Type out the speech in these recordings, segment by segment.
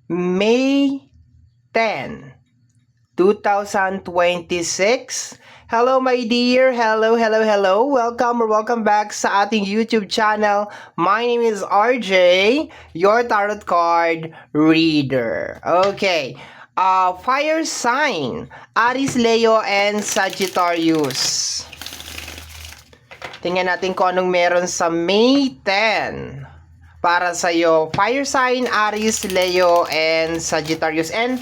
May 10, 2026. Hello my dear, hello. Welcome back sa ating YouTube channel. My name is RJ, your tarot card reader. Okay, fire sign, Aries, Leo, and Sagittarius. Tingnan natin kung anong meron sa May 10 para sa'yo. Fire sign, Aries, Leo, and Sagittarius. And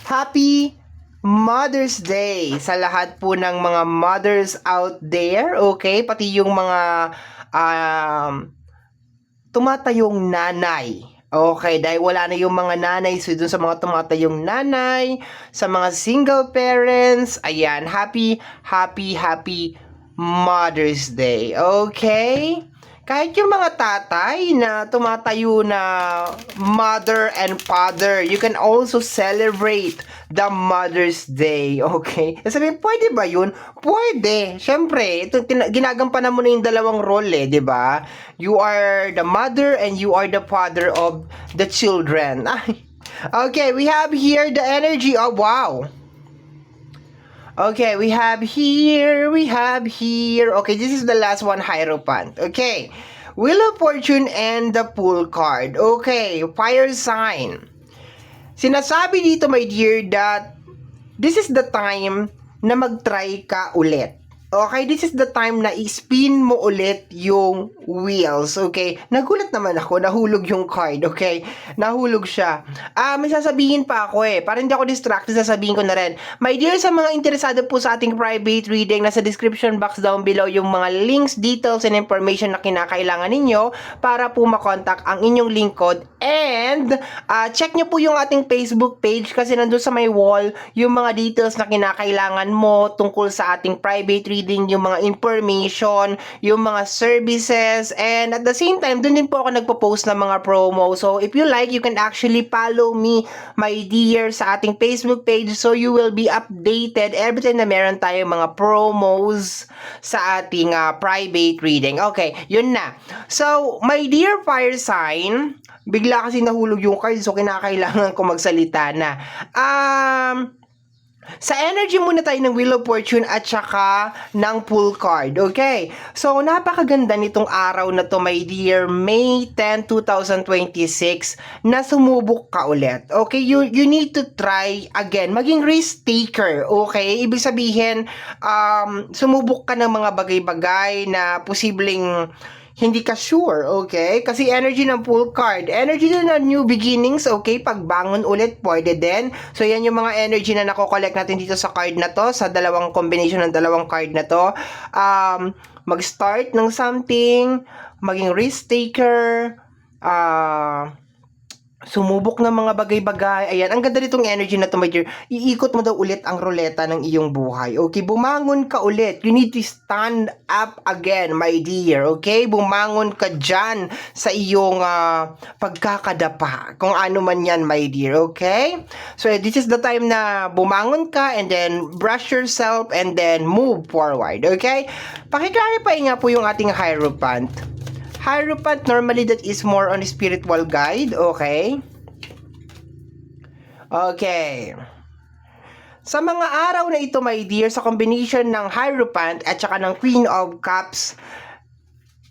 happy Mother's Day sa lahat po ng mga mothers out there. Okay? Pati yung mga tumatayong nanay. Okay, dahil wala na yung mga nanay, so dun sa mga tumatayong nanay, sa mga single parents, ayan, happy Mother's Day. Okay? Kahit yung mga tatay na tumatayo na mother and father, you can also celebrate the Mother's Day. Okay? Sabihin, pwede ba yun? Pwede. Siyempre, ito, ginagampanan mo na yung dalawang role eh, di ba? You are the mother and you are the father of the children. Okay, we have here the energy of, wow. Okay, we have here. Okay, this is the last one, Hierophant. Okay, Wheel of Fortune and the Fool card. Okay, fire sign. Sinasabi dito, my dear, that this is the time na mag-try ka ulit. Okay, this is the time na i-spin mo ulit yung wheels, okay? Nagulat naman ako, nahulog yung card, okay? Nahulog siya. May sasabihin pa ako eh. Para hindi ako distracted, sasabihin ko na rin. My dear, sa mga interesado po sa ating private reading, nasa description box down below yung mga links, details, and information na kinakailangan ninyo para po makontak ang inyong lingkod. And, check nyo po yung ating Facebook page kasi nandun sa may wall yung mga details na kinakailangan mo tungkol sa ating private reading, yung mga information, yung mga services, and at the same time, dun din po ako nagpo-post ng mga promo. So, if you like, you can actually follow me, my dear, sa ating Facebook page so you will be updated every time na meron tayong mga promos sa ating private reading. Okay, yun na. So, my dear fire sign, bigla kasi nahulog yung card so kinakailangan ko magsalita na. Sa energy muna tayo ng Wheel of Fortune at saka ng Fool card, okay? So, napakaganda nitong araw na to, my dear, May 10, 2026, na sumubok ka ulit, okay? You need to try again, maging risk taker, okay? Ibig sabihin, sumubok ka ng mga bagay-bagay na posibleng hindi ka sure, okay? Kasi energy ng Fool card. Energy din ng new beginnings, okay? Pagbangon ulit, pwede din. So, yan yung mga energy na nako-collect natin dito sa card na to, sa dalawang combination ng dalawang card na to. Mag-start ng something, maging risk taker, sumubok ng mga bagay-bagay. Ayan, ang ganda nitong energy na to, my dear. Iikot mo daw ulit ang ruleta ng iyong buhay. Okay, bumangon ka ulit. You need to stand up again, my dear. Okay, bumangon ka dyan sa iyong pagkakadapa. Kung ano man yan, my dear. Okay? So, this is the time na bumangon ka and then brush yourself and then move forward. Okay? Pakiclarify nga po yung ating Hierophant. Hierophant, normally that is more on spiritual guide, okay? Okay. Sa mga araw na ito, my dear, sa combination ng Hierophant at saka ng Queen of Cups,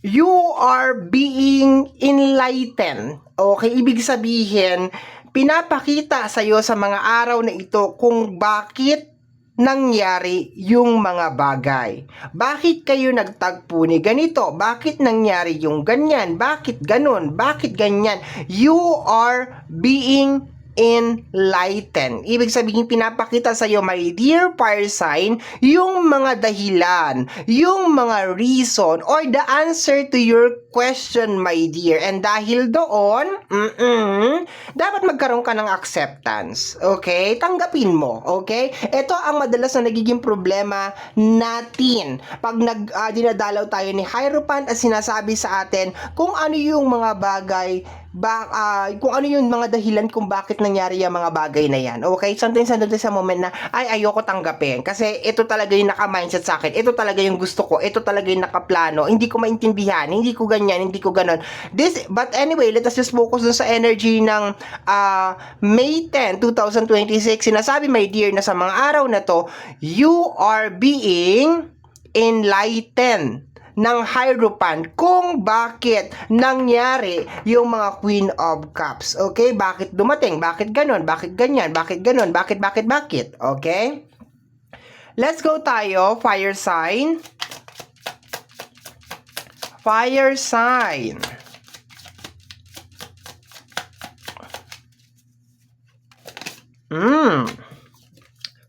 you are being enlightened. Okay, ibig sabihin, pinapakita sa'yo sa mga araw na ito kung bakit nangyari yung mga bagay. Bakit kayo nagtagpo ni ganito? Bakit nangyari yung ganyan? Bakit ganon? Bakit ganyan? You are being enlightened. Ibig sabihin, pinapakita sa iyo, my dear fire sign, yung mga dahilan, yung mga reason, or the answer to your question, my dear. And dahil doon, dapat magkaroon ka ng acceptance. Okay? Tanggapin mo. Okay? Ito ang madalas na nagiging problema natin. Pag dinadalaw tayo ni Hierophant at sinasabi sa atin kung ano yung mga bagay kung ano yung mga dahilan kung bakit nangyari yung mga bagay na yan. Okay? Sometimes nandun sa moment na, ayoko tanggapin. Kasi ito talaga yung naka-mindset sa akin. Ito talaga yung gusto ko. Ito talaga yung nakaplano. Hindi ko maintindihan. Hindi ko ganyan. Hindi ko ganon. But anyway, let us just focus dun sa energy ng May 10, 2026. Sinasabi, my dear, na sa mga araw na to, you are being enlightened ng Hierophant kung bakit nangyari yung mga Queen of Cups. Okay? Bakit dumating? Bakit ganon? Bakit ganyan? Bakit ganon? Bakit? Okay? Let's go tayo. Fire sign. Fire sign.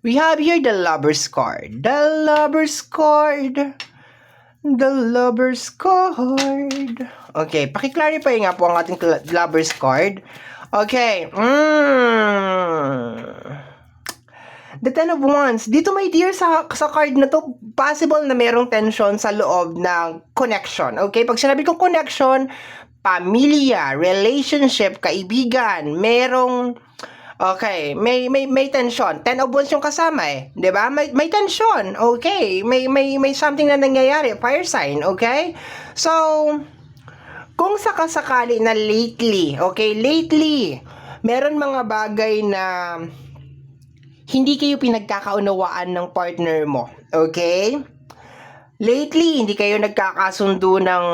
We have here the Lover's card. The Lover's card. The Lover's card. Okay, paki-clarify nga po ang ating Lover's card. Okay. The Ten of Wands. Dito, my dear, sa card na to, possible na merong tension sa loob ng connection. Okay? Pag sinabi kong connection, pamilya, relationship, kaibigan, merong okay, may tension. 10 of Wands yung kasama eh, 'di ba? May tension. Okay, may something na nangyayari, fire sign, okay? So, kung sakasakali na lately, meron mga bagay na hindi kayo pinagkakaunawaan ng partner mo, okay? Lately, hindi kayo nagkakasundo ng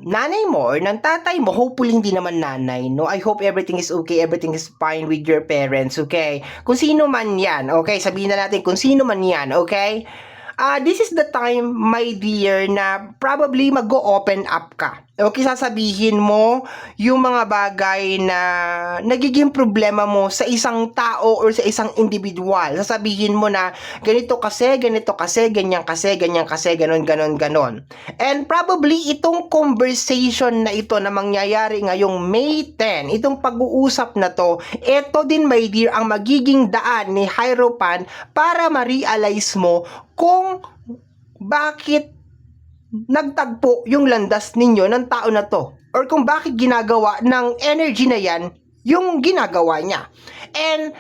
nanay mo or ng tatay mo. Hopefully, hindi naman nanay, no? I hope everything is okay, everything is fine with your parents, okay? Kung sino man yan, okay? Sabihin na natin kung sino man yan, okay? This is the time, my dear, na probably mag-open up ka. Okay, sasabihin mo yung mga bagay na nagiging problema mo sa isang tao or sa isang individual. Sasabihin mo na ganito kasi, ganyan kasi, ganon. And probably itong conversation na ito na mangyayari ngayong May 10, itong pag-uusap na to, ito din, my dear, ang magiging daan ni Hierophant para ma-realize mo kung bakit nagtagpo yung landas ninyo ng tao na to, or kung bakit ginagawa ng energy na yan yung ginagawa niya. And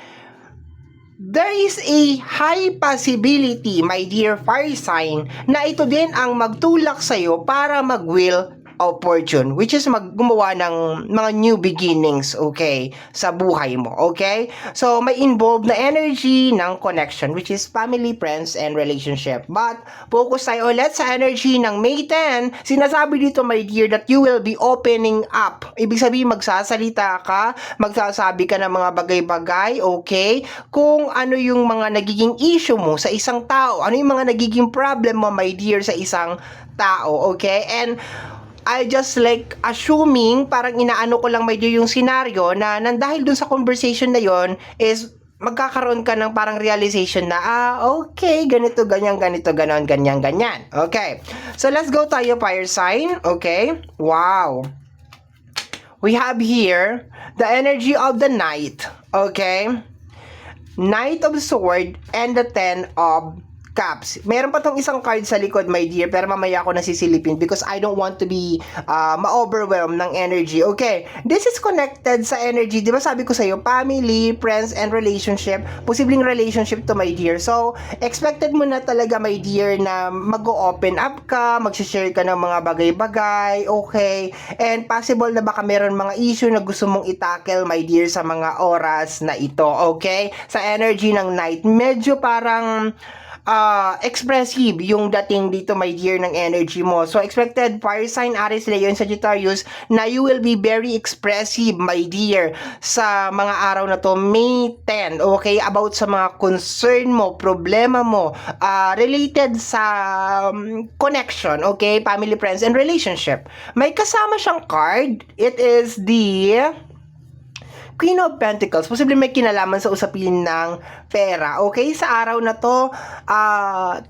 there is a high possibility, my dear fire sign, na ito din ang magtulak sa'yo para mag-wheel of fortune, which is gumawa ng mga new beginnings, okay, sa buhay mo, okay? So, may involved na energy ng connection, which is family, friends, and relationship. But, focus tayo ulit sa energy ng May 10. Sinasabi dito, my dear, that you will be opening up. Ibig sabihin, magsasalita ka, magsasabi ka ng mga bagay-bagay, okay? Kung ano yung mga nagiging issue mo sa isang tao, ano yung mga nagiging problem mo, my dear, sa isang tao, okay? And I just like assuming, parang inaano ko lang, my dear, yung scenario na dahil dun sa conversation na yon is magkakaroon ka ng parang realization na, okay, ganito, ganyan, ganyan. Okay, so let's go tayo, fire sign. Okay, wow. We have here the energy of the Knight. Okay, Knight of Sword and the Ten of Cups. Meron pa tong isang card sa likod, my dear, pero mamaya ako nasisilipin because I don't want to be ma-overwhelmed ng energy. Okay, this is connected sa energy. Di ba sabi ko sa'yo, family, friends, and relationship. Posibleng relationship to, my dear. So, expected mo na talaga, my dear, na mag-open up ka, mag-share ka ng mga bagay-bagay, okay? And possible na baka meron mga issue na gusto mong itackle, my dear, sa mga oras na ito, okay? Sa energy ng Knight, medyo parang expressive yung dating dito, my dear, ng energy mo. So, expected fire sign, Aries, Leo, and Sagittarius, na you will be very expressive, my dear, sa mga araw na to, May 10, okay? About sa mga concern mo, problema mo, related sa connection, okay? Family, friends, and relationship. May kasama siyang card. It is the Queen of Pentacles. Posible may kinalaman sa usapin ng pera. Okay, sa araw na to,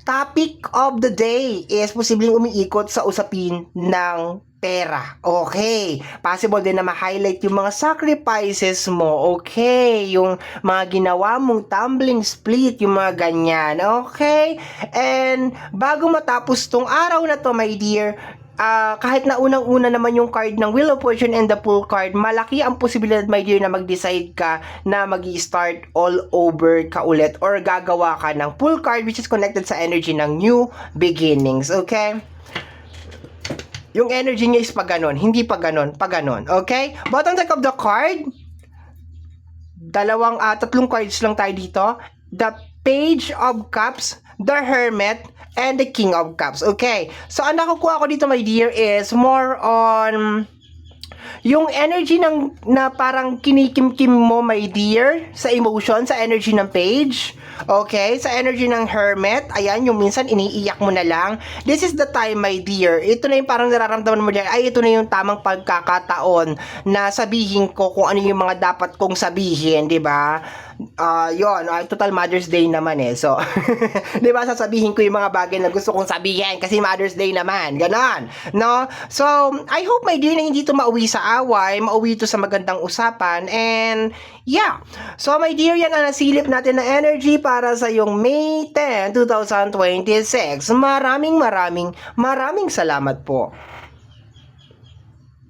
topic of the day is posibleng umiikot sa usapin ng pera. Okay, possible din na ma-highlight yung mga sacrifices mo. Okay, yung mga ginawa mong tumbling split, yung mga ganyan. Okay, and bago matapos tong araw na to, my dear, kahit na unang-una naman yung card ng Wheel of Fortune and the Fool card, malaki ang posibilidad, my dear, na mag-decide ka na mag-start all over ka ulit or gagawa ka ng Fool card which is connected sa energy ng new beginnings, okay? Yung energy niya is pag ganon, hindi pag ganon, okay? Bottom deck of the card, tatlong cards lang tayo dito. The Page of Cups, the Hermit, and the King of Cups. Okay. So, ang nakukuha ko dito, my dear, is more on yung energy na parang kinikim-kim mo, my dear, sa emotion, sa energy ng Page. Okay? Sa energy ng Hermit, ayan, yung minsan iniiyak mo na lang. This is the time, my dear. Ito na yung parang nararamdaman mo dyan. Ay, ito na yung tamang pagkakataon na sabihin ko kung ano yung mga dapat kong sabihin, di ba? Yon, total Mother's Day naman eh. So, 'di ba, sasabihin ko yung mga bagay na gusto kong sabihin kasi Mother's Day naman. Ganon, no? So, I hope, my dear, na hindi to mauwi sa away, mauwi to sa magandang usapan. And yeah. So, my dear, yan ang nasilip natin na energy para sa yung May 10, 2026. Maraming salamat po.